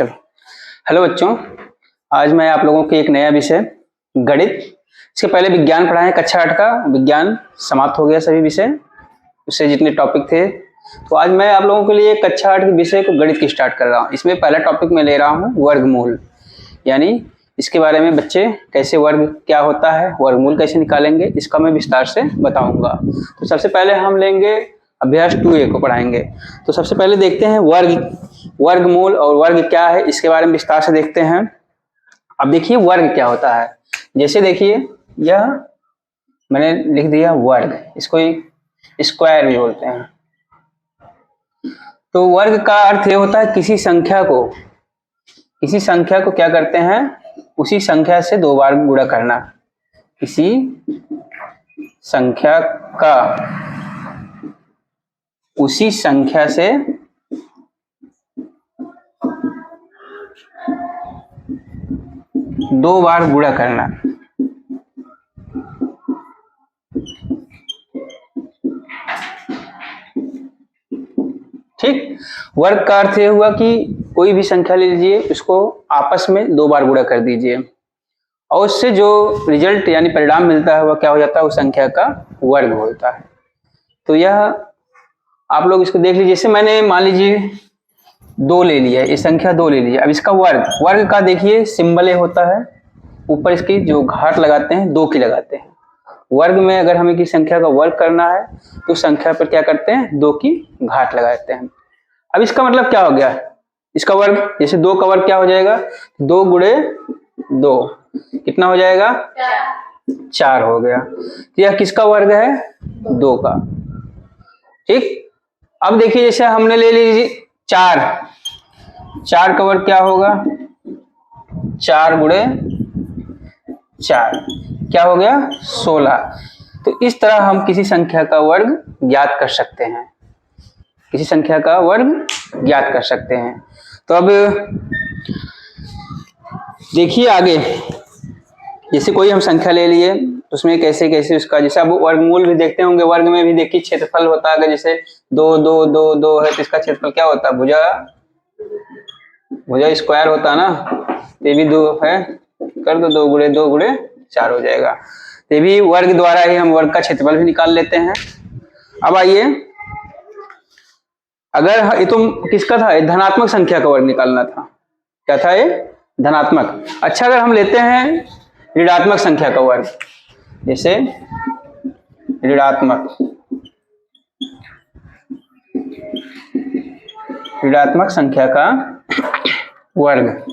चलो, हेलो बच्चों। आज मैं आप लोगों को एक नया विषय गणित, इसके पहले विज्ञान पढ़ाएं कक्षा 8 का। विज्ञान समाप्त हो गया सभी विषय, उससे जितने टॉपिक थे। तो आज मैं आप लोगों के लिए कक्षा 8 के विषय को गणित की स्टार्ट कर रहा हूँ। इसमें पहला टॉपिक मैं ले रहा हूँ वर्गमूल, यानी इसके बारे में बच्चे कैसे वर्ग क्या होता है, वर्गमूल कैसे निकालेंगे, इसका मैं विस्तार से बताऊंगा। तो सबसे पहले हम लेंगे अभ्यास 2A को पढ़ाएंगे। तो सबसे पहले देखते हैं वर्गमूल और वर्ग क्या है, इसके बारे में विस्तार से देखते हैं। अब देखिए वर्ग क्या होता है। जैसे देखिए यह मैंने लिख दिया वर्ग, इसको स्क्वायर भी बोलते हैं। तो वर्ग का अर्थ ये होता है किसी संख्या को क्या करते हैं, उसी संख्या से 2 बार गुणा करना। किसी संख्या का उसी संख्या से 2 बार गुणा करना। ठीक, वर्ग का अर्थ ये हुआ कि कोई भी संख्या ले लीजिए, उसको आपस में 2 बार गुणा कर दीजिए और उससे जो रिजल्ट यानी परिणाम मिलता है वह क्या हो जाता है, उस संख्या का वर्ग होता है। तो यह आप लोग इसको देख लीजिए। जैसे मैंने मान लीजिए 2 ले लिया, ये संख्या 2 ले लिया। अब इसका वर्ग का देखिए सिंबल ये होता है, ऊपर इसकी जो घात लगाते हैं 2 की लगाते हैं। वर्ग में अगर हमें किसी संख्या का वर्ग करना है तो संख्या पर क्या करते हैं, 2 की घात लगाते हैं। अब इसका मतलब क्या हो गया, इसका वर्ग, जैसे 2 का वर्ग क्या हो जाएगा, 2 गुणे 2 कितना हो जाएगा, 4 हो गया। तो यह किसका वर्ग है, 2 का। ठीक, अब देखिए जैसे हमने ले लीजिए 4 का वर्ग क्या होगा, 4 गुणे 4 क्या हो गया, 16। तो इस तरह हम किसी संख्या का वर्ग ज्ञात कर सकते हैं, किसी संख्या का वर्ग ज्ञात कर सकते हैं। तो अब देखिए आगे, जैसे कोई हम संख्या ले लिए उसमें कैसे कैसे उसका, जैसे अब वर्गमूल भी देखते होंगे, वर्ग में भी देखिए क्षेत्रफल होता है। जैसे 2 2 2 2 है तो इसका क्षेत्रफल क्या होता है, भुजा स्क्वायर होता है ना। ये भी 2 है, कर दो 2 गुणे 4 हो जाएगा। ये भी वर्ग द्वारा ही हम वर्ग का क्षेत्रफल भी निकाल लेते हैं। अब आइए, अगर ये तो किसका था, धनात्मक संख्या का वर्ग निकालना था। क्या था ये, धनात्मक। अच्छा, अगर हम लेते हैं ऋणात्मक संख्या का वर्ग, जैसे ऋणात्मक संख्या का वर्ग,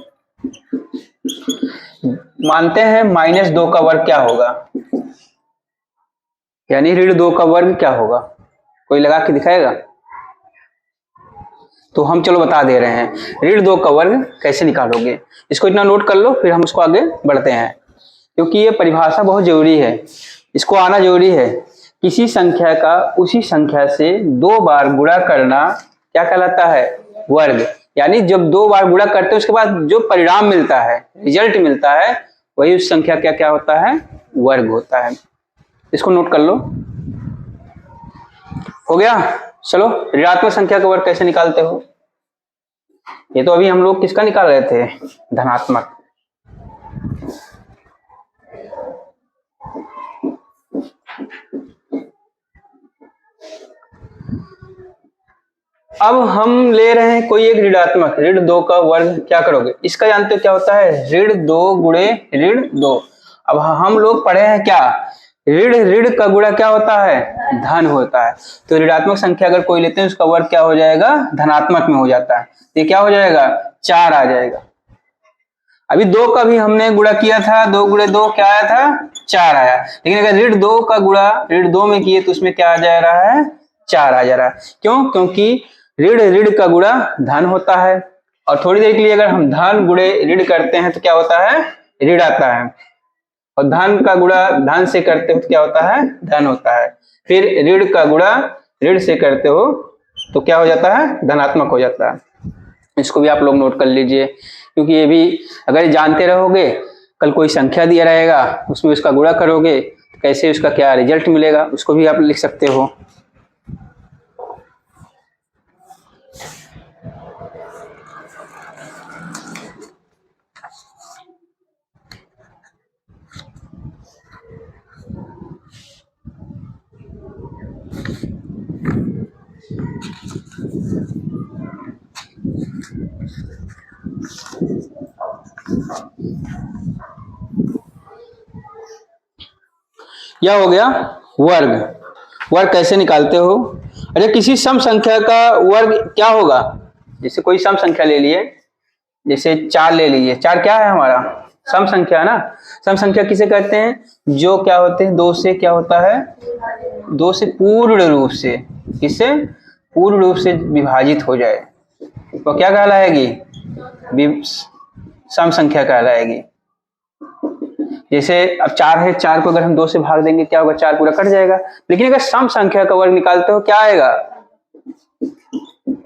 मानते हैं -2 का वर्ग क्या होगा, यानी ऋण 2 का वर्ग क्या होगा, कोई लगा के दिखाएगा। तो हम चलो बता दे रहे हैं, ऋण 2 का वर्ग कैसे निकालोगे, इसको इतना नोट कर लो, फिर हम उसको आगे बढ़ते हैं, क्योंकि ये परिभाषा बहुत जरूरी है, इसको आना जरूरी है। किसी संख्या का उसी संख्या से 2 बार गुणा करना क्या कहलाता है, वर्ग। यानी जब 2 बार गुणा करते हैं उसके बाद जो परिणाम मिलता है, रिजल्ट मिलता है, वही उस संख्या का क्या होता है, वर्ग होता है। इसको नोट कर लो, हो गया। चलो, ऋणात्मक संख्या का वर्ग कैसे निकालते हो, ये तो अभी हम लोग किसका निकाल रहे थे, धनात्मक। अब हम ले रहे हैं कोई एक ऋणात्मक, ऋण 2 का वर्ग क्या करोगे, इसका जानते हो क्या होता है, ऋण 2 गुणे ऋण 2। अब हम लोग पढ़े हैं क्या, ऋण का गुणा क्या होता है, धन होता है। तो ऋणात्मक संख्या अगर कोई लेते हैं उसका वर्ग क्या हो जाएगा, धनात्मक में हो जाता है। ये क्या हो जाएगा, 4 आ जाएगा। अभी 2 का भी हमने गुणा किया था, 2 गुणे 2 क्या आया था, 4 आया। लेकिन अगर ऋण 2 का गुणा ऋण 2 में किए तो उसमें क्या आ जा रहा है, 4 आ जा रहा है। क्यों, क्योंकि ऋण का गुणा धन होता है, और थोड़ी देर के लिए अगर हम धन गुणे ऋण करते हैं तो क्या होता है, ऋण आता है, और धन का गुणा धन से करते हो तो क्या होता है, धन होता है। फिर ऋण का गुणा ऋण से करते हो तो क्या हो जाता है, धनात्मक हो जाता है। इसको भी आप लोग नोट कर लीजिए, क्योंकि ये भी अगर जानते रहोगे, कल कोई संख्या दिया रहेगा उसमें उसका गुणा करोगे तो कैसे उसका क्या रिजल्ट मिलेगा, उसको भी आप लिख सकते हो। यह हो गया वर्ग। वर्ग कैसे निकालते हो? अच्छा, किसी सम संख्या का वर्ग क्या होगा? जैसे कोई सम संख्या ले लिए, जैसे 4 ले लीजिए। 4 क्या है हमारा? सम संख्या ना। सम संख्या किसे कहते हैं? जो क्या होते हैं, 2 से क्या होता है, 2 से पूर्ण रूप से, किससे पूर्ण रूप से विभाजित हो जाए तो क्या कहलाएगी? सम संख्या कहलाएगी। जैसे अब 4 है, 4 को अगर हम 2 से भाग देंगे क्या होगा? 4 पूरा कट जाएगा। लेकिन अगर सम संख्या का वर्ग निकालते हो क्या आएगा?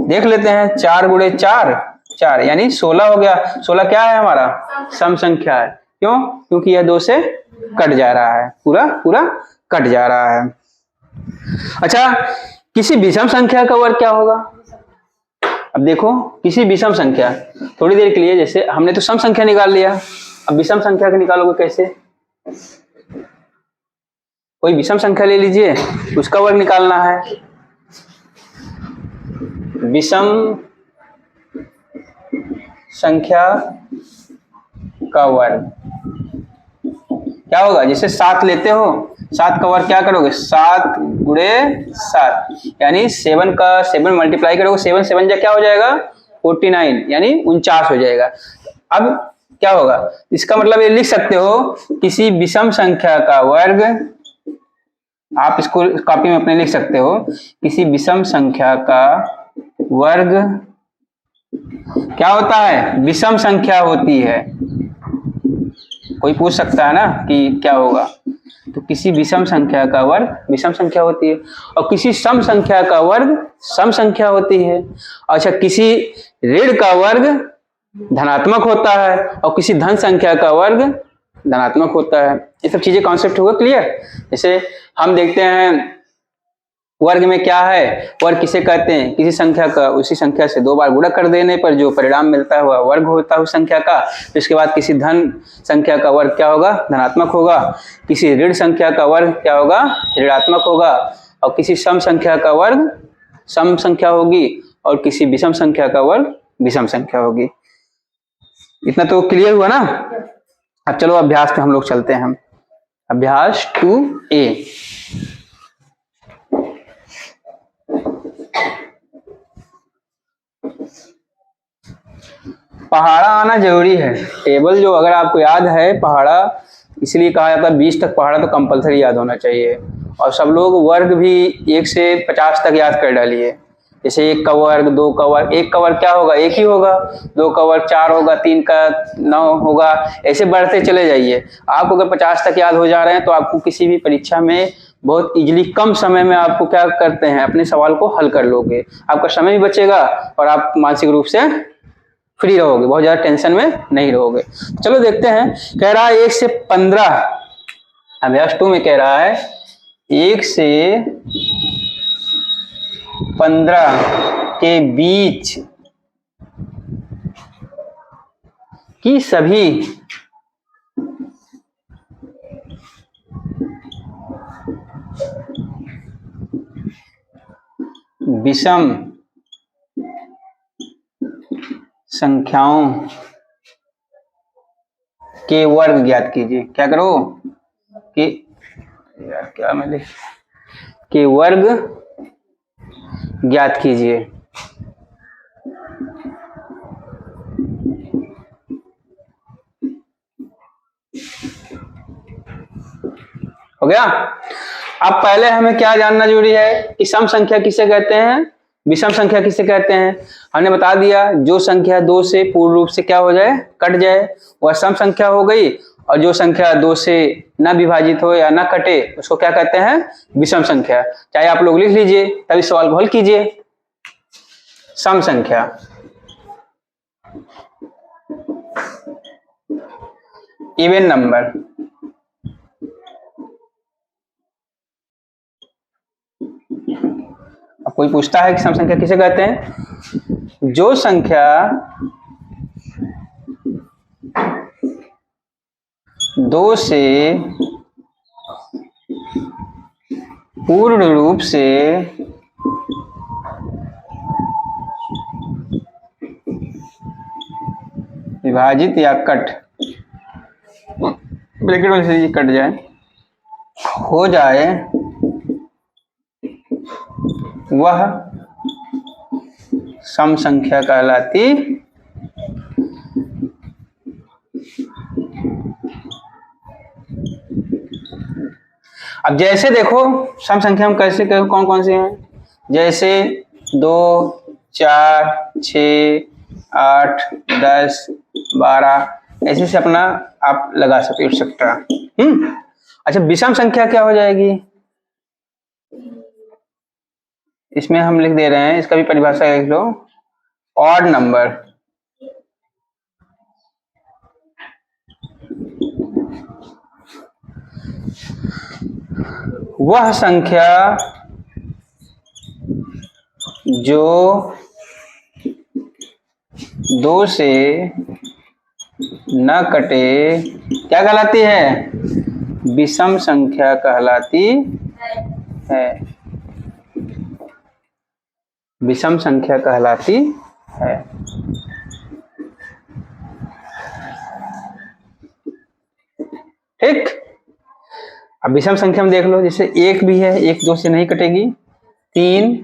देख लेते हैं। 4 गुणे 4, 4 यानी 16 हो गया। 16 क्या है हमारा? सम संख्या है। क्यों? क्योंकि यह 2 से कट जा रहा है, पूरा पूरा कट जा रहा है। अच्छा, किसी विषम संख्या का वर्ग क्या होगा? अब देखो, किसी विषम संख्या, थोड़ी देर के लिए, जैसे हमने तो सम संख्या निकाल लिया, अब विषम संख्या का निकालोगे कैसे? कोई विषम संख्या ले लीजिए, उसका वर्ग निकालना है। विषम संख्या का वर्ग क्या होगा? जैसे 7 लेते हो, 7 का वर्ग क्या करोगे? 7 गुणे 7 यानी 7 का 7 मल्टीप्लाई करोगे, 7 7 जा क्या हो जाएगा? 49 यानी 49 हो जाएगा। अब क्या होगा? इसका मतलब ये लिख सकते हो, किसी विषम संख्या का वर्ग, आप इसको कॉपी में अपने लिख सकते हो, किसी विषम संख्या का वर्ग क्या होता है? विषम संख्या होती है। कोई पूछ सकता है ना कि क्या होगा, तो किसी विषम संख्या का वर्ग विषम संख्या होती है, और किसी सम संख्या का वर्ग सम संख्या होती है। अच्छा, किसी ऋण का वर्ग धनात्मक होता है और किसी धन संख्या का वर्ग धनात्मक होता है। ये सब चीजें कॉन्सेप्ट होगा क्लियर? जैसे हम देखते हैं वर्ग में क्या है, वर्ग किसे कहते हैं? किसी संख्या का उसी संख्या से 2 बार गुणा कर देने पर जो परिणाम मिलता है वह वर्ग होता है उस संख्या का। इसके बाद किसी धन संख्या का वर्ग क्या होगा? धनात्मक होगा। किसी ऋण संख्या का वर्ग क्या होगा? ऋणात्मक होगा। और किसी सम संख्या का वर्ग सम संख्या होगी, और किसी विषम संख्या का वर्ग विषम संख्या होगी। इतना तो क्लियर हुआ ना? अब चलो अभ्यास पे हम लोग चलते हैं। अभ्यास 2A। पहाड़ा आना जरूरी है। टेबल जो अगर आपको याद है, पहाड़ा इसलिए कहा जाता है 20 तक पहाड़ा तो कंपलसरी याद होना चाहिए। और सब लोग वर्ग भी 1 से 50 तक याद कर डालिए। जैसे 1 का वर्ग, 2 का वर्ग, 1 का वर्ग क्या होगा? 1 ही होगा। 2 का वर्ग 4 होगा, 3 का 9 होगा, ऐसे बढ़ते चले जाइए। आप अगर 50 तक याद हो जा रहे हैं तो आपको किसी भी परीक्षा में बहुत इजीली कम समय में आपको क्या करते हैं, अपने सवाल को हल कर लोगे। आपका समय भी बचेगा और आप मानसिक रूप से फ्री रहोगे, बहुत ज्यादा टेंशन में नहीं रहोगे। चलो देखते हैं। कह रहा है 1 से 15, अभ्यास 2 में कह रहा है 1 से 15 के बीच की सभी विषम संख्याओं के वर्ग ज्ञात कीजिए। क्या करो कि यार क्या मैं लिख के वर्ग ज्ञात कीजिए। हो गया? अब पहले हमें क्या जानना जरूरी है कि सम संख्या किसे कहते हैं, विषम संख्या किसे कहते हैं। हमने बता दिया, जो संख्या 2 से पूर्ण रूप से क्या हो जाए, कट जाए, वह सम संख्या हो गई। और जो संख्या 2 से न विभाजित हो या न कटे उसको क्या कहते हैं, विषम संख्या। चाहे आप लोग लिख लीजिए, तभी सवाल को हल कीजिए। सम संख्या, इवन नंबर, अब कोई पूछता है कि सम संख्या किसे कहते हैं, जो संख्या 2 से पूर्ण रूप से विभाजित या कट, ब्रैकेट में से कट जाए, हो जाए वह सम संख्या कहलाती अब जैसे देखो सम संख्या हम कैसे कौन कौन से हैं, जैसे 2, 4, 6, 8, 10, 12 ऐसे से अपना आप लगा सकते हो एक्सेट्रा। अच्छा विषम संख्या क्या हो जाएगी, इसमें हम लिख दे रहे हैं, इसका भी परिभाषा लिख लो, ऑड नंबर। वह संख्या जो 2 से न कटे क्या कहलाती है, विषम संख्या कहलाती है, विषम संख्या कहलाती है। ठीक, अब विषम संख्या में देख लो, जैसे 1 भी है, 1 2 से नहीं कटेगी, 3,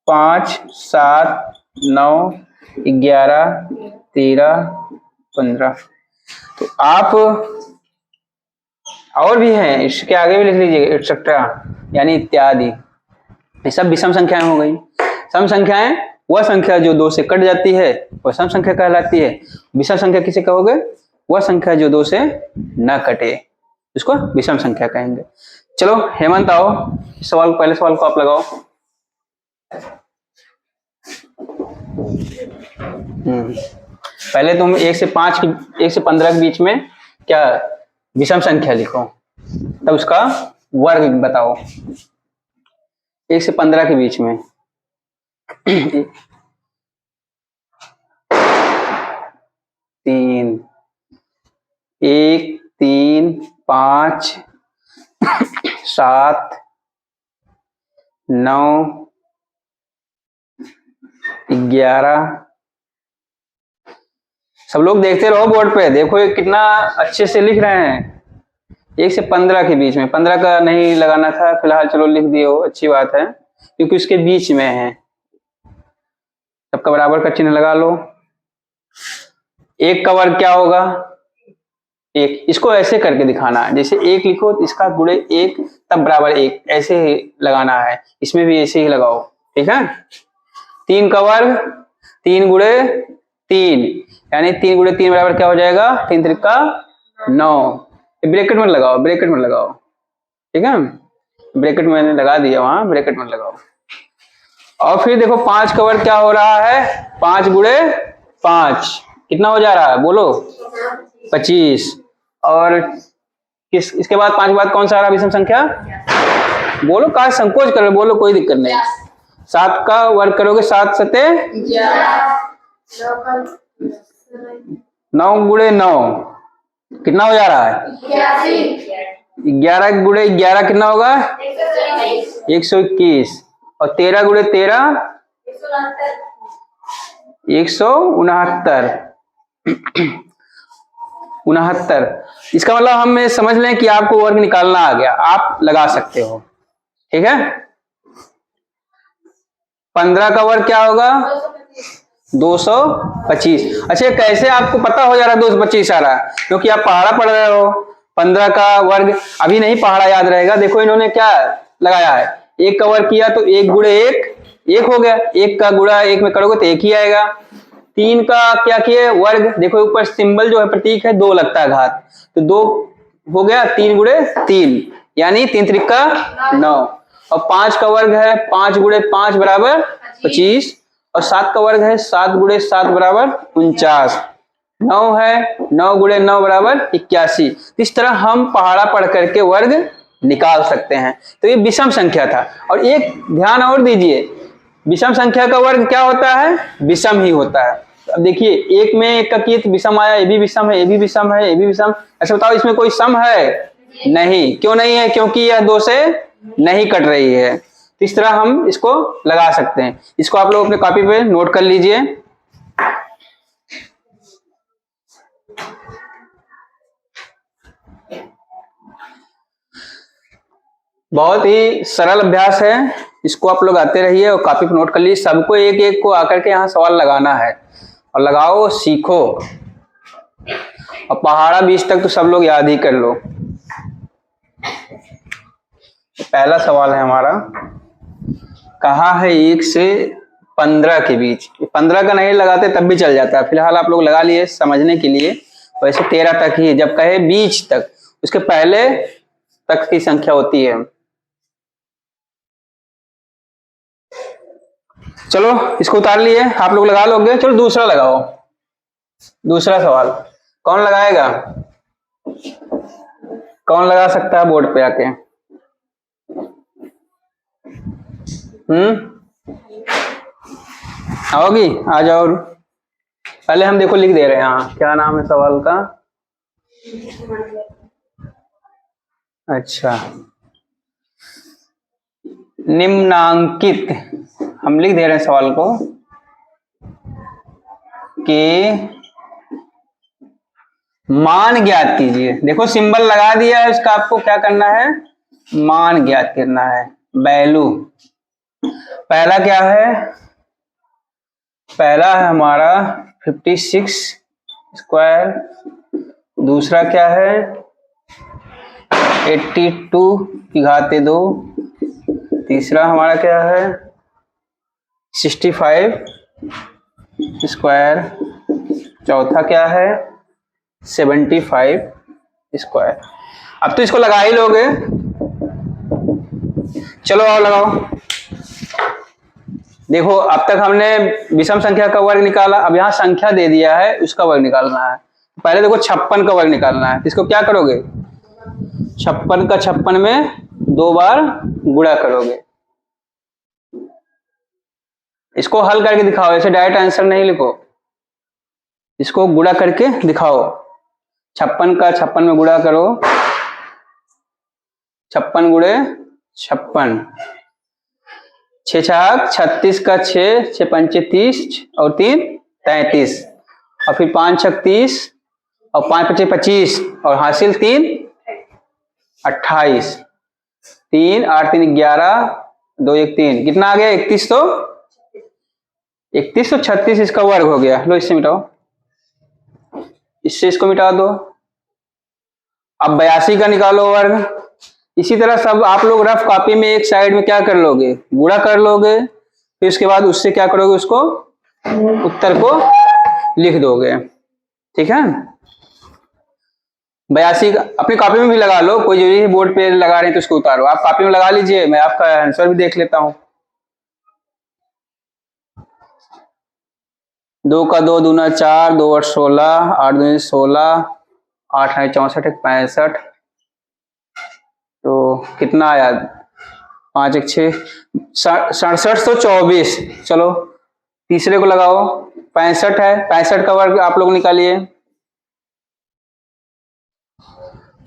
5, 7, 9, 11, 13, 15। तो आप और भी हैं, इसके आगे भी लिख लीजिए एक्सेट्रा, यानी इत्यादि, ये सब विषम संख्याएं हो गई। सम संख्याएं वह संख्या जो 2 से कट जाती है वह सम संख्या कहलाती है। विषम संख्या किसे कहोगे, वह संख्या जो 2 से न कटे, इसको विषम संख्या कहेंगे। चलो हेमंत आओ, इस सवाल पहले सवाल को आप लगाओ। पहले तुम 1 से 15 के बीच में क्या विषम संख्या लिखो, तब उसका वर्ग बताओ। 1 से 15 के बीच में 3, 1, 3, 5, 7, 9, 11। सब लोग देखते रहो बोर्ड पे, देखो ये कितना अच्छे से लिख रहे हैं। 1 से 15 के बीच में, 15 का नहीं लगाना था फिलहाल, चलो लिख दिए हो, अच्छी बात है, क्योंकि उसके बीच में है। सबका बराबर का चिन्ह लगा लो। 1 का वर्ग क्या होगा, 1, इसको ऐसे करके दिखाना है, जैसे 1 लिखो तो इसका गुणे 1 तब बराबर 1, ऐसे ही लगाना है, इसमें भी ऐसे ही लगाओ, ठीक है। 3 का वर्ग 3 गुणे 3, यानी 3 गुणे 3 बराबर क्या हो जाएगा, 3 त्रिका 9। ब्रैकेट में लगाओ, ब्रैकेट में लगाओ, ठीक है, ब्रैकेट में मैंने लगा दिया, वहां ब्रैकेट में लगाओ। और फिर देखो 5 का वर्ग क्या हो रहा है, 5 गुणे 5 कितना हो जा रहा है, बोलो 25। और इसके बाद 5 के बाद कौन सा आ रहा है विषम संख्या, बोलो, कहा संकोच करो, बोलो कोई दिक्कत नहीं। 7 का वर्ग करोगे 7 सते 9 गुणे 9 कितना हो जा रहा है, 11 गुणे 11 कितना होगा, 121। और 13 गुणे 13 169। 69। इसका मतलब हम समझ लें कि आपको वर्ग निकालना आ गया, आप लगा सकते हो, ठीक है। 15 का वर्ग क्या होगा, 225। अच्छा कैसे आपको पता हो जा रहा है 225 आ रहा है, क्योंकि आप पहाड़ा पढ़ रहे हो। 15 का वर्ग अभी नहीं पहाड़ा याद रहेगा, देखो इन्होंने क्या लगाया है, 1 का वर्ग किया तो 1 गुणे 1 हो गया, 1 का गुणा 1 में करोगे तो 1 ही आएगा। 3 का क्या किए वर्ग, देखो ऊपर सिंबल जो है प्रतीक है 2 लगता है घात, तो 2 हो गया, 3 गुणे 3 यानी 3 त्रिका 9। और 5 का वर्ग है 5 गुणे 5 बराबर 25। और 7 का वर्ग है 7 गुणे 7 बराबर 49। 9 है 9 गुणे 9 बराबर 81। इस तरह हम पहाड़ा पढ़ करके वर्ग निकाल सकते हैं। तो ये विषम संख्या था। और एक ध्यान और दीजिए, विषम संख्या का वर्ग क्या होता है, विषम ही होता है। अब देखिए 1 में 1 का किए तो विषम आया, ये भी विषम है, ये भी विषम है, ये भी विषम। अच्छा बताओ इसमें कोई सम है, नहीं। क्यों नहीं है, क्योंकि यह 2 से नहीं कट रही है। तो इस तरह हम इसको लगा सकते हैं। इसको आप लोग अपने कॉपी पे नोट कर लीजिए। बहुत ही सरल अभ्यास है, इसको आप लोग आते रहिए और कॉपी पर नोट कर लीजिए। सबको एक एक को आकर के यहाँ सवाल लगाना है और लगाओ, सीखो और पहाड़ा 20 तक तो सब लोग याद ही कर लो। पहला सवाल है हमारा, कहा है 1 से 15 के बीच। 15 का नहीं लगाते तब भी चल जाता है, फिलहाल आप लोग लगा लिए समझने के लिए। वैसे 13 तक ही है, जब कहे बीच तक उसके पहले तक की संख्या होती है। चलो इसको उतार लिए, आप लोग लगा लोगे। चलो दूसरा लगाओ, दूसरा सवाल कौन लगाएगा? कौन लगा सकता है बोर्ड पे आके? आओगी? आ जाओ। पहले हम देखो लिख दे रहे हैं। हाँ, क्या नाम है सवाल का? अच्छा, निम्नांकित, हम लिख दे रहे हैं सवाल को कि मान ज्ञात कीजिए। देखो सिंबल लगा दिया है, उसका आपको क्या करना है? मान ज्ञात करना है, वैल्यू। पहला क्या है? पहला है हमारा 56 स्क्वायर। दूसरा क्या है? 82 की घाते 2। तीसरा हमारा क्या है? 65 स्क्वायर। चौथा क्या है? 75 स्क्वायर। अब तो इसको लगा ही लोगे। चलो आओ लगाओ। देखो अब तक हमने विषम संख्या का वर्ग निकाला, अब यहाँ संख्या दे दिया है, उसका वर्ग निकालना है। पहले देखो 56 का वर्ग निकालना है। इसको क्या करोगे? 56 का 56 में 2 बार गुणा करोगे। इसको हल करके दिखाओ, ऐसे डायरेक्ट आंसर नहीं लिखो, इसको गुणा करके दिखाओ। 56 का 56 में गुणा करो, 56 गुणे 56, 6 छाक 36 का 6, 6 पंचे 30 और 3 33, और फिर 5 छक 30 और 5 पचे 25 और हासिल 3 28, 3 8 3 11, 2 1 3, कितना आ गया? 31 तो 36 इसका वर्ग हो गया। लो इससे मिटाओ, इससे इसको मिटा दो। अब 82 का निकालो वर्ग। इसी तरह सब आप लोग रफ कॉपी में एक साइड में क्या कर लोगे? गुणा कर लोगे, फिर उसके बाद उससे क्या करोगे? उसको उत्तर को लिख दोगे। ठीक है? 82 का अपनी कॉपी में भी लगा लो, कोई जरूरी है बोर्ड पे लगा रहे हैं तो उसको उतारो, आप कॉपी में लगा लीजिए, मैं आपका आंसर भी देख लेता हूं। 2 का 2 दूना 4, 2 8 16, 8 दूनी 16, 8 है 64, 65, तो कितना आया? 5 1 6 67 तो 24। चलो तीसरे को लगाओ, 65 है, 65 का वर्ग आप लोग निकालिए।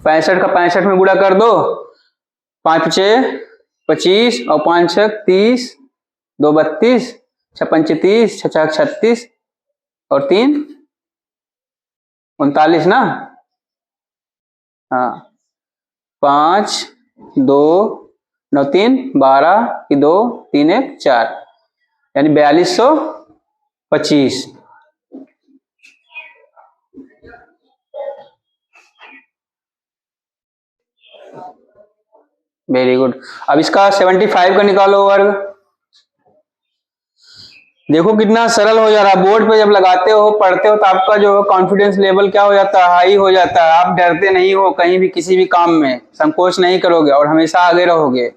65 का 65 में गुणा कर दो, 5 पचे 25 और 5 छक 30, 2 32, 6 पंचे 30, 6 छक 36 और 3 39 ना। हाँ, 5 2 9 3 12 की 2 3 1 4, यानी 4225। Very good. अब इसका 75 का निकालो वर्ग। देखो कितना सरल हो जा रहा है। बोर्ड पे जब लगाते हो, पढ़ते हो, तो आपका जो कॉन्फिडेंस लेवल क्या हो जाता है? हाई हो जाता है। आप डरते नहीं हो कहीं भी, किसी भी काम में संकोच नहीं करोगे और हमेशा आगे रहोगे।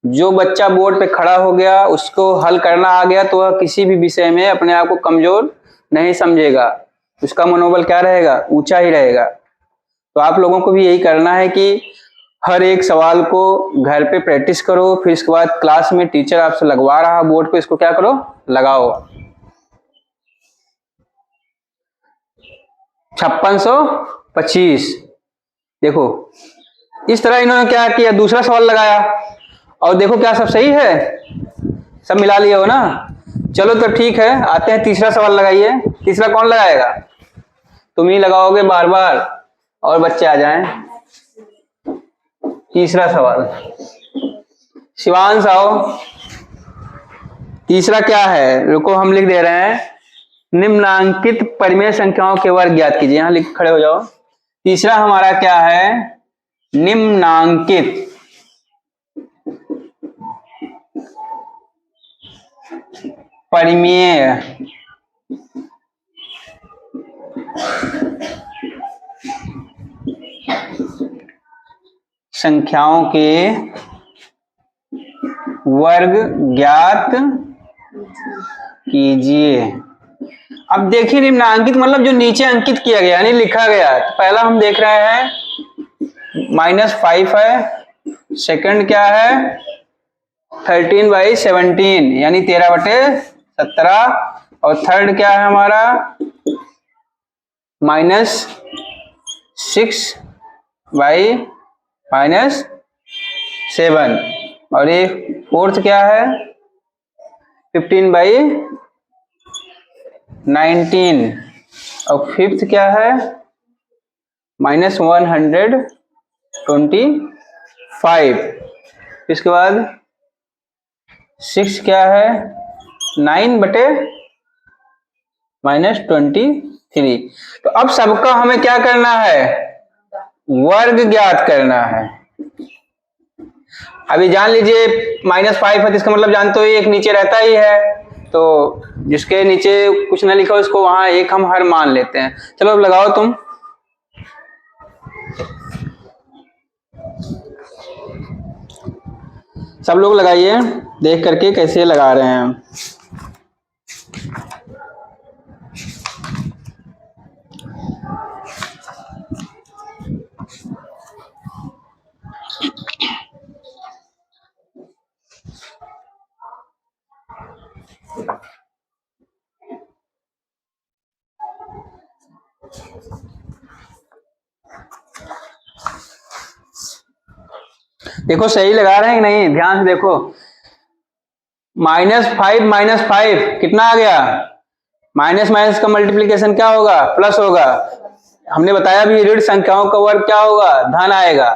जो बच्चा बोर्ड पे खड़ा हो गया, उसको हल करना आ गया, तो वह किसी भी विषय में अपने आप को कमजोर नहीं समझेगा, उसका मनोबल क्या रहेगा? ऊंचा ही रहेगा। तो आप लोगों को भी यही करना है कि हर एक सवाल को घर पे प्रैक्टिस करो, फिर इसके बाद क्लास में टीचर आपसे लगवा रहा बोर्ड पे, इसको क्या करो? लगाओ। 5625। देखो इस तरह इन्होंने क्या किया, दूसरा सवाल लगाया और देखो क्या सब सही है, सब मिला लिए हो ना। चलो तो ठीक है, आते हैं तीसरा सवाल लगाइए। तीसरा कौन लगाएगा? तुम ही लगाओगे बार बार, और बच्चे आ जाएं। तीसरा सवाल शिवांश आओ। तीसरा क्या है, रुको हम लिख दे रहे हैं, निम्नांकित परिमेय संख्याओं के वर्ग ज्ञात कीजिए। यहां लिख खड़े हो जाओ। तीसरा हमारा क्या है, निम्नांकित परिमेय संख्याओं के वर्ग ज्ञात कीजिए। अब देखिए, निम्नांकित मतलब जो नीचे अंकित किया गया यानी लिखा गया। तो पहला हम देख रहे हैं -5 है, सेकंड क्या है 13/17 यानी 13/17, और थर्ड क्या है हमारा -6/-7, और ये फोर्थ क्या है 15/19, और फिफ्थ क्या है -125। इसके बाद 6 क्या है 9/-23। तो अब सबका हमें क्या करना है, वर्ग ज्ञात करना है। अभी जान लीजिए -5 है, इसका मतलब जानते हो एक नीचे रहता ही है, तो जिसके नीचे कुछ ना लिखा हो उसको वहां एक हम हर मान लेते हैं। चलो अब लगाओ तुम। सब लोग लगाइए, देख करके कैसे लगा रहे हैं। देखो सही लगा रहे हैं कि नहीं, ध्यान से देखो। -5 कितना आ गया, माइनस माइनस का मल्टीप्लीकेशन क्या होगा, प्लस होगा। हमने बताया भी ऋण संख्याओं का वर्ग क्या होगा, धन आएगा।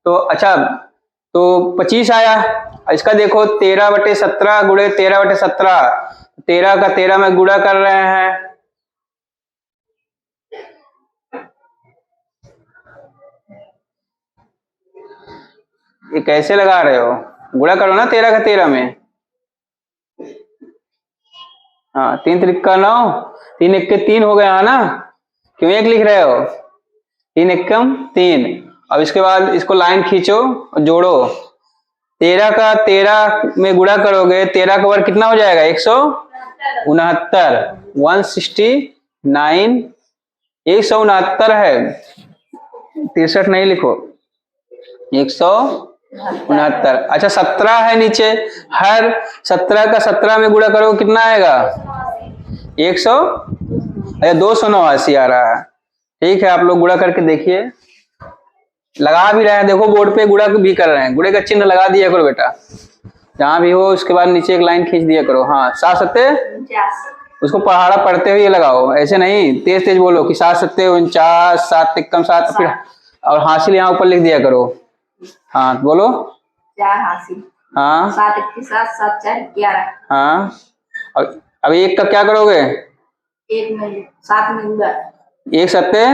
तो अच्छा, तो 25 आया। इसका देखो 13/17 गुणे 13/17, 13 का 13 में गुणा कर रहे हैं। ये कैसे लगा रहे हो, गुणा करो ना 13 का 13 में। हाँ 3 त्रिक का 9, 3 एक्के 3 हो गया ना, क्यों एक लिख रहे हो, 3 एकम 3। अब इसके बाद इसको लाइन खींचो और जोड़ो, 13 का 13 में गुणा करोगे, 13 का वर्ग कितना हो जाएगा 169, 169, 169 है, 63 नहीं लिखो, 169। अच्छा 17 है नीचे, हर 17 का 17 में गुणा करो कितना आएगा 289 आ रहा है। ठीक है, आप लोग गुणा करके देखिए, लगा भी रहे हैं, देखो बोर्ड पे गुणा भी कर रहे हैं, गुणे का चिन्ह लगा दिया करो बेटा जहां भी हो। उसके बाद नीचे एक लाइन खींच दिया करो। हाँ 7 सत्ते, उसको पहाड़ा पढ़ते हुए लगाओ, ऐसे नहीं तेज तेज बोलो कि 7 सत्ते 49, 7 एकम 7, फिर और हासिल यहाँ ऊपर लिख दिया करो। हाँ बोलो, 4 हासिल, हाँ 7 1 7 7 4 11। हाँ, और अब एक का क्या करोगे, 1 में 7 में गुणा, 1 सत्ते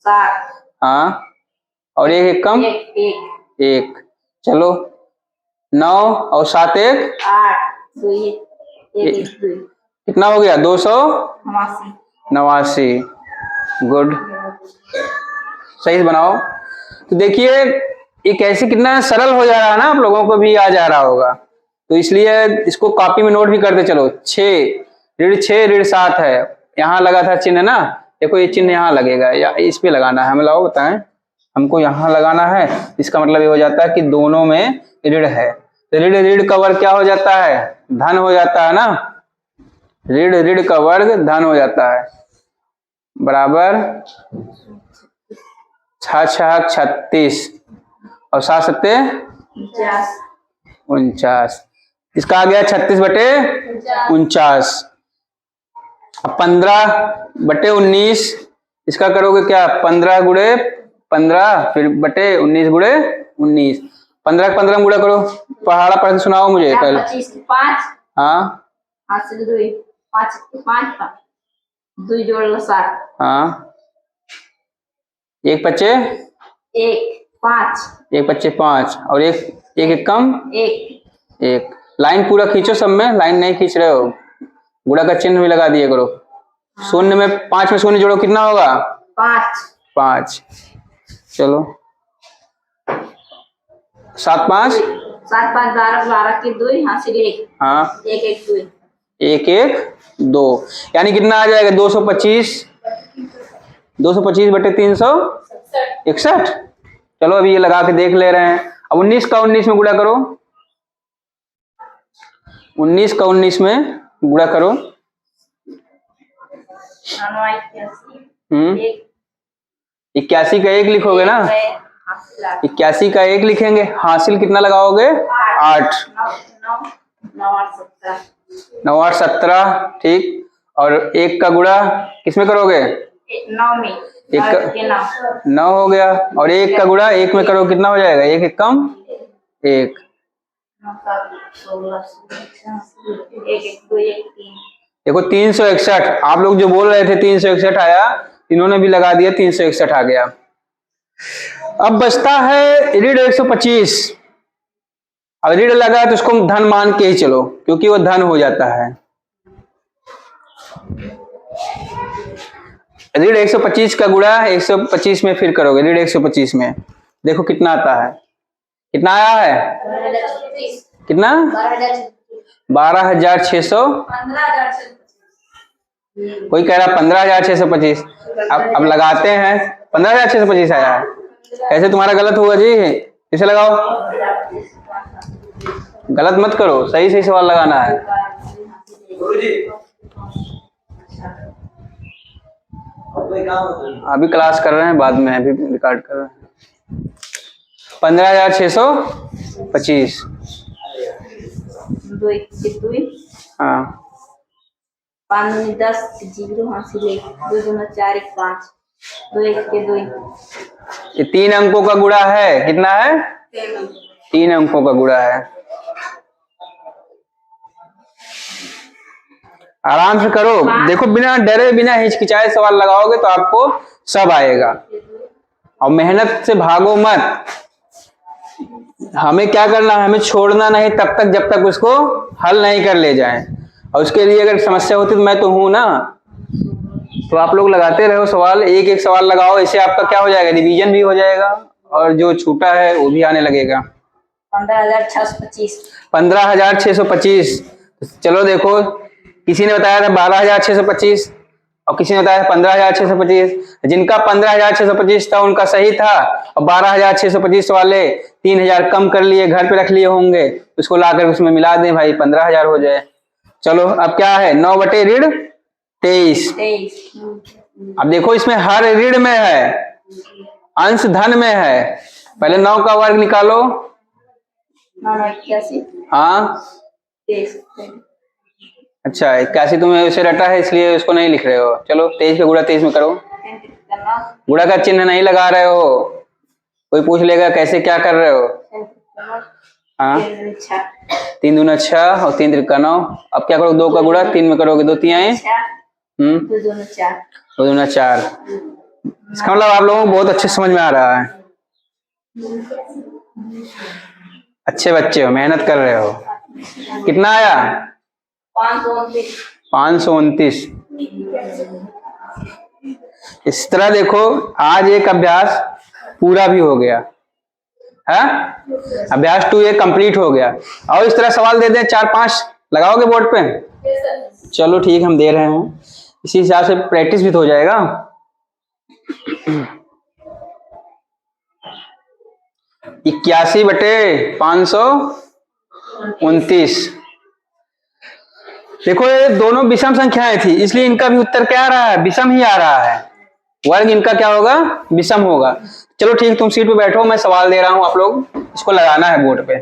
7, हाँ, और 1 एकम 1, चलो 9 और 7 1 8, 2 1 2, कितना हो गया 289। गुड, सही से बनाओ। तो देखिए ये कैसे कितना सरल हो जा रहा है ना, आप लोगों को भी आ जा रहा होगा। तो इसलिए इसको कॉपी में नोट भी करते चलो। 6 ऋण 6 ऋण 7 है, यहाँ लगा था चिन्ह ना, देखो ये चिन्ह यहाँ लगेगा या इस पे लगाना है, हमें लाओ बताएं, हमको यहाँ लगाना है। इसका मतलब ये हो जाता है कि दोनों में ऋण है, तो ऋण ऋण का वर्ग क्या हो जाता है, धन हो जाता है ना, ऋण ऋण का वर्ग धन हो जाता है, बराबर 6 6 36 और 7 सत्ते 49। इसका आ गया 36/49। अब 15/19 इसका करोगे क्या, 15 गुणे 15 फिर बटे 19 गुणे 19। 15 15 गुणा करो, पहाड़ा पढ़ के सुनाओ मुझे पहले। 25 के 5 हाँ हासिल 2 5 के 5 2 जोड़ लो 7 हाँ, एक बच्चे 1 5 एक बच्चे 5 और एक एक कम 1 एक। लाइन पूरा खींचो, सब में लाइन नहीं खींच रहे हो, गुणा का चिन्ह भी लगा दिए करो। शून्य में 5 में शून्य जोड़ो, कितना होगा? 5 5। चलो 7 5 7 5 12 12 के 2 हासिल 1 हाँ 1 1 2 1 1 2, यानी कितना आ जाएगा? 225 बटे 361। चलो अभी ये लगा के देख ले रहे हैं। अब 19 का 19 में गुणा करो, 19 का 19 में गुणा करो। 81 का 1 लिखोगे ना, 81 का 1 लिखेंगे, हासिल कितना लगाओगे? 8 9 8 17, ठीक। और 1 का गुणा किसमें करोगे? 9 में 9 हो गया। और 1 का गुणा 1 में करो, कितना हो जाएगा? 1 1 कम 1। 1 देखो 361, आप लोग जो बोल रहे थे 361 आया, इन्होंने भी लगा दिया 361 आ गया। अब बचता है ऋण 125। अब ऋण लगा तो उसको धन मान के ही चलो, क्योंकि वो धन हो जाता है। ऋण 125 का गुणा 125 में फिर करोगे, ऋण 125 में देखो कितना आता है। कितना आया है? कितना? 12,600। कोई कह रहा 15,625। अब लगाते हैं, 15,625 आया है। ऐसे तुम्हारा गलत होगा जी, इसे लगाओ। गलत मत करो, सही सही सवाल लगाना है। अभी क्लास कर रहे हैं, बाद में अभी रिकॉर्ड कर रहे हैं। 15,625। हाँ 5 में 10 0 हासिल 1 2 2 4 1 5 2 1 के 2 ये 3 अंकों का गुणा है। कितना है? 3 अंकों का गुणा है। आराम से करो, देखो बिना डरे बिना हिचकिचाए सवाल लगाओगे तो आपको सब आएगा। और मेहनत से भागो मत। हमें क्या करना है? हमें छोड़ना नहीं तब तक जब तक उसको हल नहीं कर ले जाएं। और उसके लिए अगर समस्या होती तो मैं तो हूं ना, तो आप लोग लगाते रहो सवाल, एक एक सवाल लगाओ। इससे आपका क्या हो जाएगा? रिवीजन भी हो जाएगा और जो छूटा है वो भी आने लगेगा। 15,625 15,625। चलो देखो, किसी ने बताया था 12,625 और किसी ने बताया 15,625। जिनका 15,625 था उनका सही था, और 12,625 वाले 3,000 कम कर लिए, घर पे रख लिए होंगे, उसको लाकर उसमें मिला दें भाई, 15,000 हो जाए। चलो अब क्या है? 9 बटे ऋण 23। अब देखो इसमें हर ऋण में है, अंश धन में है। पहले 9 का वर्ग निकालो। 81 हाँ 23 अच्छा, 81 तुम्हें उसे रटा है इसलिए उसको नहीं लिख रहे हो। चलो 23 का गुणा 23 में करो। गुणा का चिन्ह नहीं लगा रहे हो, कोई पूछ लेगा कैसे क्या कर रहे हो। हाँ 3 दूना 6 और 3 त्रिका 9। अब क्या करो? 2 का गुणा 3 में करोगे, 2 3 आए 2 दूना 4। इसका मतलब आप लोगों को बहुत अच्छे समझ में आ रहा है। अच्छे बच्चे हो, मेहनत कर रहे हो। कितना आया? 529। इस तरह देखो, आज एक अभ्यास पूरा भी हो गया है, अभ्यास 2 एक कंप्लीट हो गया। और इस तरह सवाल दे दें 4 5, लगाओगे बोर्ड पे? चलो ठीक, हम दे रहे हैं, इसी हिसाब से प्रैक्टिस भी तो हो जाएगा। 81 बटे 529। देखो ये दोनों विषम संख्याएं थी, इसलिए इनका भी उत्तर क्या आ रहा है? विषम ही आ रहा है। वर्ग इनका क्या होगा? विषम होगा। चलो ठीक, तुम सीट पे बैठो, मैं सवाल दे रहा हूं, आप लोग इसको लगाना है बोर्ड पे।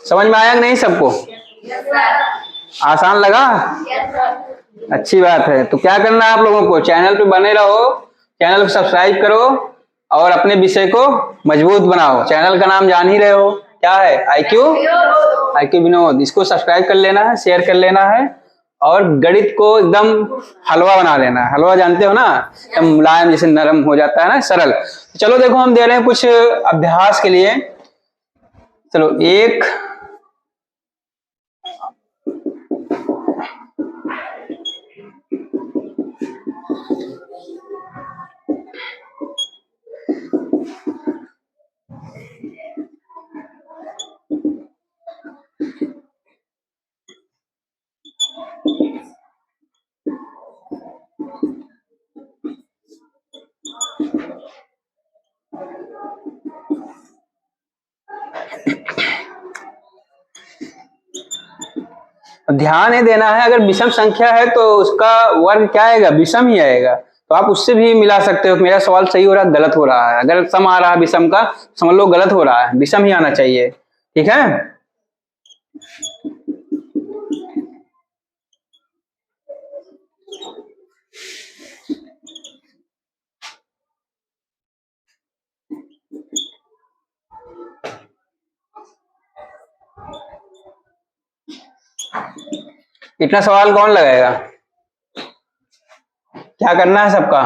समझ में आया कि नहीं सबको? आसान लगा? अच्छी बात है। तो क्या करना है आप लोगों को, चैनल पे बने रहो, चैनल को सब्सक्राइब करो और अपने विषय को मजबूत बनाओ। चैनल का नाम जान ही रहे हो, क्या है, IQ विनोद। इसको सब्सक्राइब कर लेना है, शेयर कर लेना है और गणित को एकदम हलवा बना लेना है। हलवा जानते हो ना, एकदम मुलायम जैसे नरम हो जाता है ना, सरल। चलो देखो हम दे रहे हैं कुछ अभ्यास के लिए। चलो एक ध्यान ये देना है, अगर विषम संख्या है तो उसका वर्ग क्या आएगा, विषम ही आएगा। तो आप उससे भी मिला सकते हो, मेरा सवाल सही हो रहा है, गलत हो रहा है। अगर सम आ रहा है विषम का, समझ लो गलत हो रहा है, विषम ही आना चाहिए। ठीक है, इतना सवाल कौन लगाएगा। क्या करना है सबका,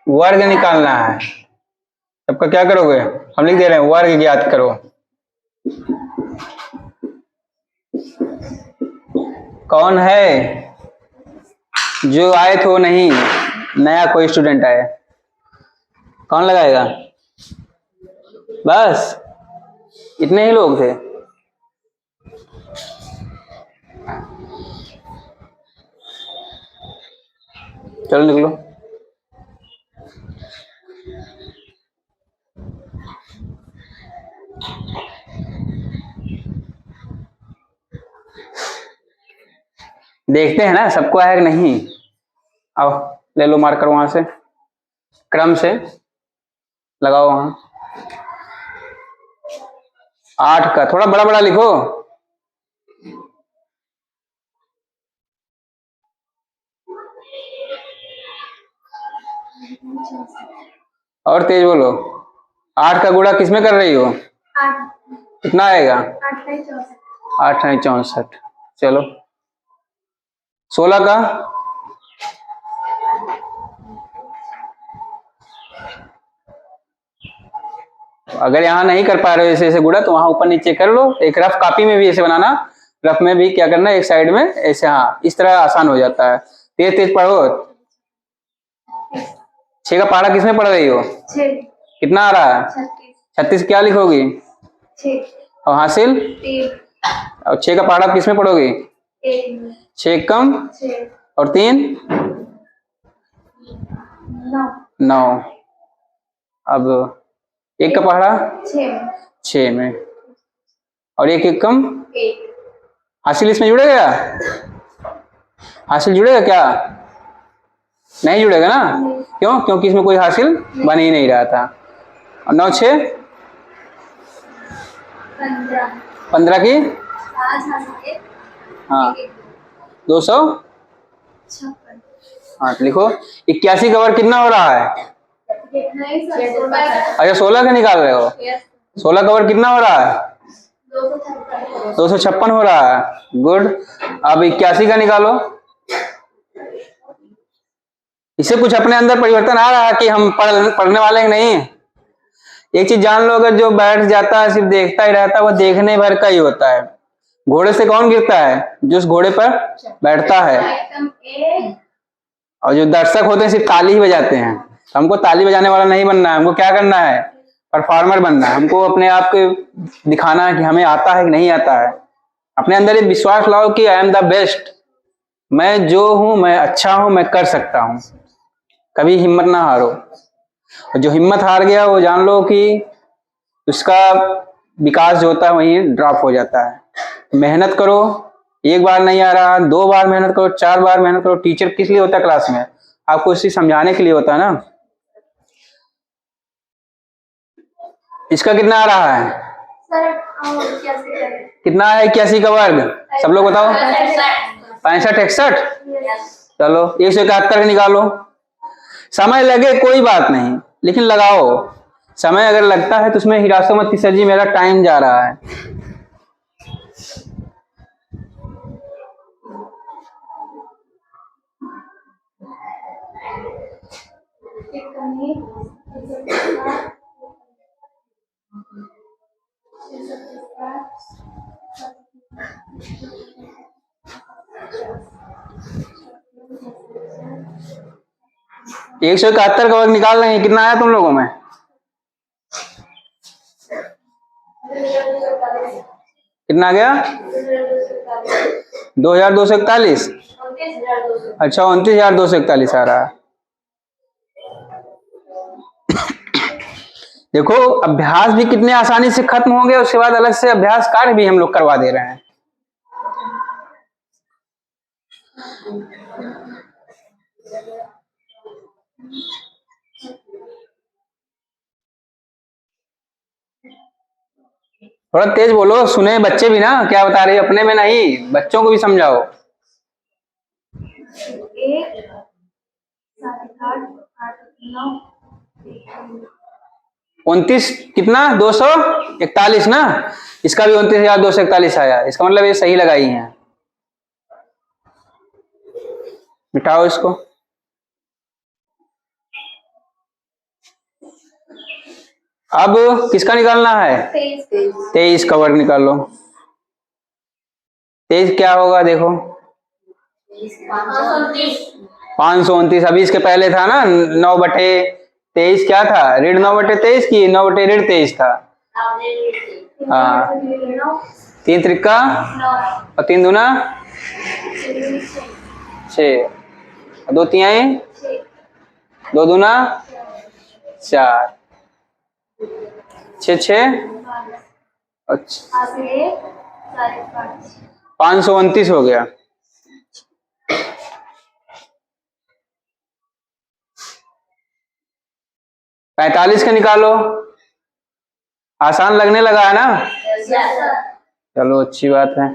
वर्ग निकालना है। सबका क्या करोगे, हम लिख दे रहे हैं, वर्ग ज्ञात करो। कौन है जो आए थे वो नहीं, नया कोई स्टूडेंट आए, कौन लगाएगा। बस इतने ही लोग थे। चलो निकलो। देखते हैं ना सबको आया कि नहीं। आओ ले लो मार्कर वहां से, क्रम से लगाओ वहां। 8 का थोड़ा बड़ा बड़ा लिखो। और तेज बोलो। 8 का गुणा किसमें कर रही हो, 8 कितना आएगा, 8 8 64। चलो 16 का, अगर यहाँ नहीं कर पा रहे हो ऐसे ऐसे गुणा तो वहां ऊपर नीचे कर लो। एक रफ कॉपी में भी ऐसे बनाना, रफ में भी क्या करना, एक साइड में ऐसे, हाँ इस तरह आसान हो जाता है। तेज तेज पढ़ो। 6 का पहाड़ा किसमें पढ़ रही हो, 6 कितना आ रहा है, 36 क्या लिखोगी, 6 और हासिल, 3 और 6 का पहाड़ा किसमें पढ़ोगी, 1 6 कम 6 और 3 9। अब 1 का पहाड़ा 6 में और 1 कम 1 हासिल इसमें जुड़ेगा, हासिल जुड़ेगा क्या, नहीं जुड़ेगा ना, क्यों, क्योंकि इसमें कोई हासिल बन ही नहीं रहा था। और 9 6 15 की, हाँ 256। हाँ लिखो। 81 का वर्ग कितना हो रहा है, अच्छा 16 का निकाल रहे हो, 16 का वर्ग कितना हो रहा है, 256 हो रहा है। गुड। अब 81 का निकालो। इससे कुछ अपने अंदर परिवर्तन आ रहा है कि हम पढ़ने वाले हैं नहीं। एक चीज जान लो, अगर जो बैठ जाता है सिर्फ देखता ही रहता है वो देखने भर का ही होता है। घोड़े से कौन गिरता है, जो उस घोड़े पर बैठता है, और जो दर्शक होते हैं सिर्फ ताली ही बजाते हैं। हमको ताली बजाने वाला नहीं बनना है, हमको क्या करना है, परफॉर्मर बनना है। हमको अपने आप को दिखाना है कि हमें आता है कि नहीं आता है। अपने अंदर ये विश्वास लाओ कि आई एम द बेस्ट, मैं जो हूं, मैं अच्छा हूं, मैं कर सकता हूं। कभी हिम्मत ना हारो। और जो हिम्मत हार गया वो जान लो कि उसका विकास जो होता है वहीं ड्रॉप हो जाता है। मेहनत करो, एक बार नहीं आ रहा, 2 बार मेहनत करो, 4 बार मेहनत करो। टीचर किस लिए होता है क्लास में, आपको इसी समझाने के लिए होता है ना। इसका कितना आ रहा है, कितना है 81 का वर्ग, सब लोग बताओ। 65 61, चलो 171 निकालो। समय लगे कोई बात नहीं, लेकिन लगाओ। समय अगर लगता है तो उसमें हिरासो मत कि सर जी मेरा टाइम जा रहा है। एक 171 का वर्ग निकाल रहे हैं, कितना आया तुम लोगों में? कितना आ गया? 2241। अच्छा 29,241 आ रहा है। देखो अभ्यास भी कितने आसानी से खत्म हो गए, उसके बाद अलग से अभ्यास कार्य भी हम लोग करवा दे रहे हैं। थोड़ा तेज बोलो, सुने बच्चे भी ना क्या बता रही है, अपने में नहीं बच्चों को भी समझाओ। 29 कितना 241 ना, इसका भी 29,241 आया, इसका मतलब ये सही लगाई है। मिटाओ इसको। अब किसका निकालना है? 23 का वर्ग निकालो। 23 क्या होगा देखो? 529। अभी इसके पहले था ना 9/23 क्या था? ऋण 9/23 की 9/23 था। हाँ 3 त्रिका और 3 दूना 6, 2 तिहाई 2 दूना 4, 6 अच्छा 529 हो गया। पैंतालीस का निकालो। आसान लगने लगा है ना? चलो अच्छी बात है।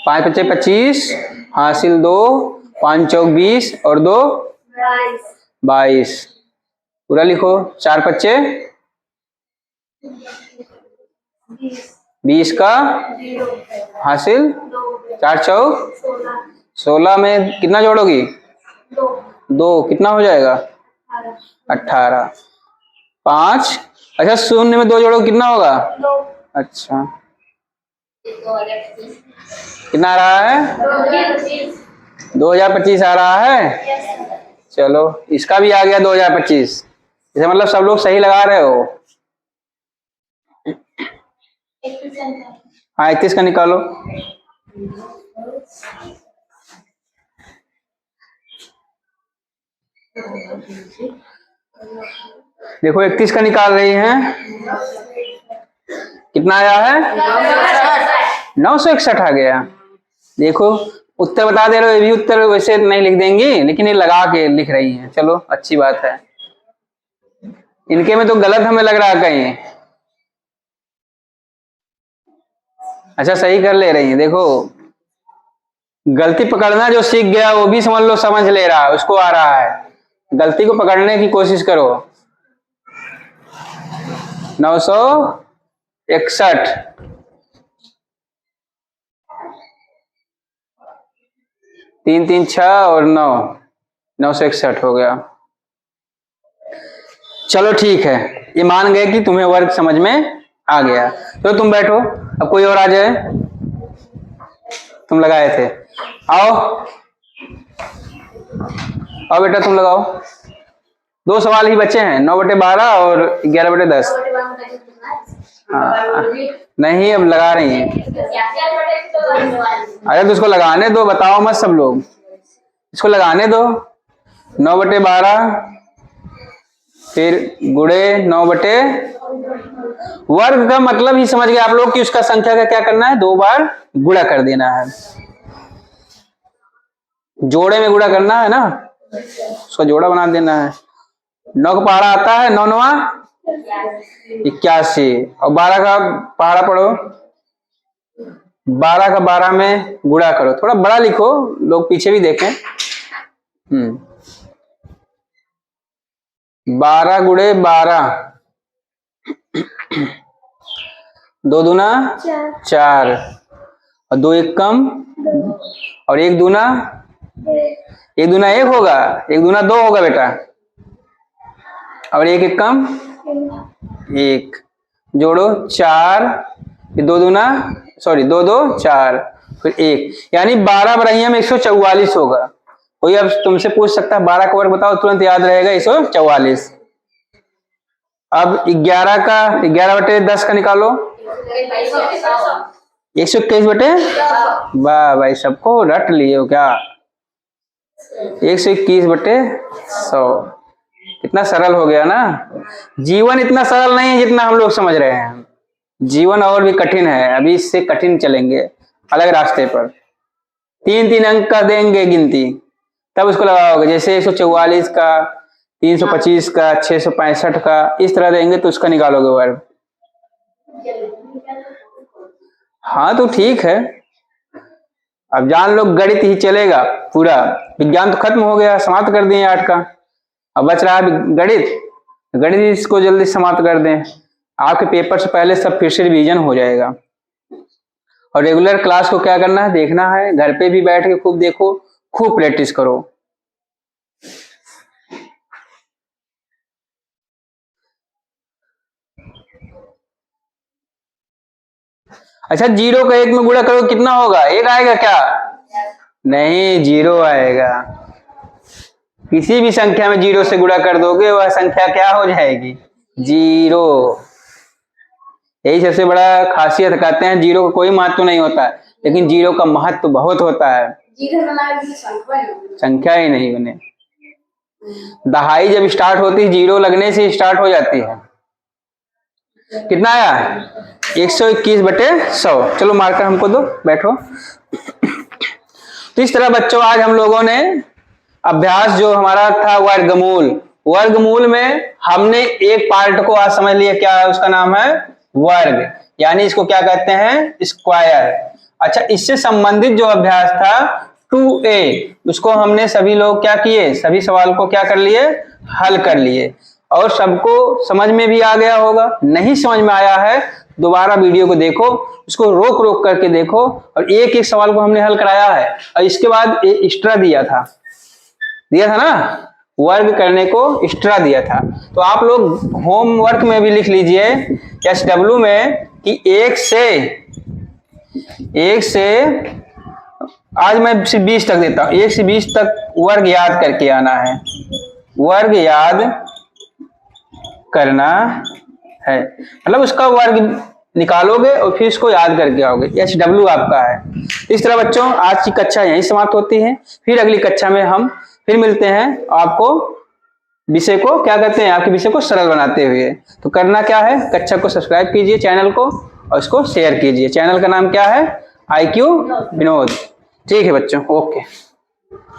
पाँच पच्चे 25, हासिल 2, 5 चौक 20 और 2 22। पूरा लिखो। 4 पच्चे 20 का हासिल 4 चौक 16 में कितना जोड़ोगी? 2 कितना हो जाएगा? 18। 5 अच्छा 0 में 2 जोड़ो कितना होगा? अच्छा कितना आ रहा है? 2025 आ रहा है। चलो इसका भी आ गया 2025। इसे मतलब सब लोग सही लगा रहे हो। हाँ 31 का निकालो। देखो 31 का निकाल रही हैं, कितना आया है? 961 आ गया। देखो उत्तर बता दे रहे हो, ये भी उत्तर वैसे नहीं लिख देंगी लेकिन ये लगा के लिख रही हैं। चलो अच्छी बात है। इनके में तो गलत हमें लग रहा है कहीं। अच्छा सही कर ले रही हैं। देखो गलती पकड़ना जो सीख गया वो भी समझ लो समझ ले रहा है, उसको आ रहा है। गलती को पकड़ने की कोशिश करो। 961 3 3 6 और 9 961 हो गया। चलो ठीक है, ये मान गए कि तुम्हें वर्ग समझ में आ गया। तो तुम बैठो, अब कोई और आ जाए। तुम लगाए थे, आओ आओ बेटा तुम लगाओ। 2 सवाल ही बचे हैं, 9/12 और 11/10। हाँ नहीं अब लगा रही हैं। अरे तो उसको लगाने दो, बताओ मत सब लोग, इसको लगाने दो। 9/12 फिर गुणे 9 वर्ग का मतलब ही समझ गए आप लोग कि उसका संख्या का क्या करना है? 2 बार गुणा कर देना है। जोड़े में गुणा करना है ना, उसका जोड़ा बना देना है। 9 का पहाड़ा आता है 9 9 81 और 12 का पहाड़ा पढ़ो। 12 का 12 में गुणा करो, थोड़ा बड़ा लिखो, लोग पीछे भी देखें। 12 गुणे 12, 2 दूना 4 और 2 एक कम और 1 दूना 1 दूना 1 होगा, 1 दूना 2 होगा बेटा, और 1 एक कम 1, जोड़ो 4, 2 दूना 2 2 4 फिर 1, यानी 12 बराइयां में 144 होगा। कोई अब तुमसे पूछ सकता है 12 का वर्ग बताओ, तुरंत याद रहेगा 144। अब 11 का 11 बटे 10 का निकालो, 121 बटे, वाह भाई सबको रट लिए हो क्या, 121 बटे 100। कितना सरल हो गया ना। जीवन इतना सरल नहीं है जितना हम लोग समझ रहे हैं, जीवन और भी कठिन है, अभी इससे कठिन चलेंगे अलग रास्ते पर। 3 अंक का देंगे गिनती, तब उसको लगाओगे, जैसे 144 का, 325 का, 665 का, इस तरह देंगे तो उसका निकालोगे वर्ग। हाँ तो ठीक है, अब जान लो गणित ही चलेगा पूरा, विज्ञान तो खत्म हो गया, समाप्त कर दिए 8 का, अब बच रहा है गणित। गणित इसको जल्दी समाप्त कर दें, आपके पेपर से पहले सब फिर से रिवीजन हो जाएगा। और रेगुलर क्लास को क्या करना है, देखना है, घर पे भी बैठ के खूब देखो, खूब प्रैक्टिस करो। अच्छा 0 का 1 में गुणा करो कितना होगा, 1 आएगा क्या, नहीं 0 आएगा। किसी भी संख्या में 0 से गुणा कर दोगे वह संख्या क्या हो जाएगी, 0। यही सबसे बड़ा खासियत, कहते हैं 0 का कोई महत्व नहीं होता, लेकिन 0 का महत्व बहुत होता है, संख्या ही नहीं बने। दहाई जब स्टार्ट होती है 0 लगने से स्टार्ट हो जाती है। कितना आया, 121 बटे 100। चलो मार्कर हमको दो, बैठो। तो इस तरह बच्चों आज हम लोगों ने अभ्यास जो हमारा था वर्गमूल, वर्गमूल में हमने एक पार्ट को आज समझ लिया, क्या है उसका नाम है वर्ग, यानी इसको क्या कहते हैं, स्क्वायर। अच्छा इससे संबंधित जो अभ्यास था 2a, उसको हमने सभी लोग क्या किए, सभी सवाल को क्या कर लिए, हल कर लिए, और सबको समझ में भी आ गया होगा। नहीं समझ में आया है दोबारा वीडियो को देखो, उसको रोक रोक करके देखो, और एक एक सवाल को हमने हल कराया है। और इसके बाद एक्स्ट्रा दिया था ना, वर्ग करने को एक्स्ट्रा दिया था, तो आप लोग होमवर्क में भी लिख लीजिए SW में कि 1 से आज मैं सिर्फ 20 तक देता हूं, 1 से 20 तक वर्ग याद करके आना है, वर्ग याद करना है, मतलब उसका वर्ग निकालोगे और फिर इसको याद करके आओगे, SW आपका है। इस तरह बच्चों आज की कक्षा यहीं समाप्त होती है, फिर अगली कक्षा में हम फिर मिलते हैं, आपको विषय को क्या कहते हैं, आपके विषय को सरल बनाते हुए। तो करना क्या है, कक्षा को सब्सक्राइब कीजिए चैनल को, और इसको शेयर कीजिए। चैनल का नाम क्या है, IQ विनोद। ठीक है बच्चों, ओके।